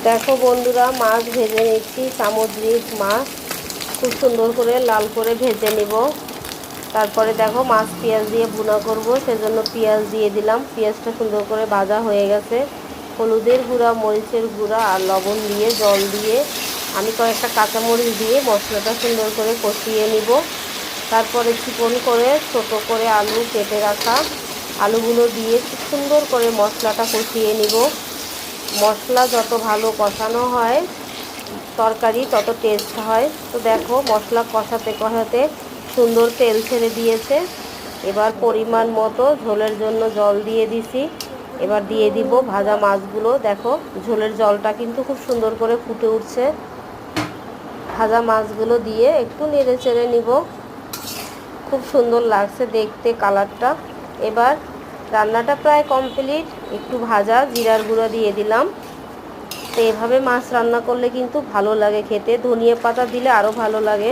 দেখো বন্ধুরা, মাছ ভেজে নিচ্ছি। সামুদ্রিক মাছ খুব সুন্দর করে লাল করে ভেজে নিব। তারপরে দেখো মাছ পেঁয়াজ দিয়ে ভুনা করব, সেজন্য পেঁয়াজ দিয়ে দিলাম। পেঁয়াজটা সুন্দর করে ভাজা হয়ে গেছে। হলুদের গুঁড়া, মরিচের গুঁড়া আর লবণ দিয়ে, জল দিয়ে আমি কয়েকটা কাঁচামরিচ দিয়ে মশলাটা সুন্দর করে কষিয়ে নিব। তারপরে চিকন করে ছোট করে আলু কেটে রাখা, আলুগুলো দিয়ে খুব সুন্দর করে মশলাটা কষিয়ে নিব। মশলা যত ভালো কষানো হয় তরকারি তত টেস্ট হয়। তো দেখো মশলা কষাতে কষাতে সুন্দর তেল ছেড়ে দিয়েছে। এবার পরিমাণ মতো ঝোলের জন্য জল দিয়ে দিছি। এবার দিয়ে দিব ভাজা মাছগুলো। দেখো ঝোলের জলটা কিন্তু খুব সুন্দর করে ফুটে উঠছে। ভাজা মাছগুলো দিয়ে একটু নেড়ে চেড়ে নিব। খুব সুন্দর লাগছে দেখতে কালারটা। এবার রান্নাটা প্রায় কমপ্লিট। একটু ভাজা জিরার গুঁড়া দিয়ে দিলাম। তো এভাবে মাছ রান্না করলে কিন্তু ভালো লাগে খেতে। ধনিয়া পাতা দিলে আরও ভালো লাগে।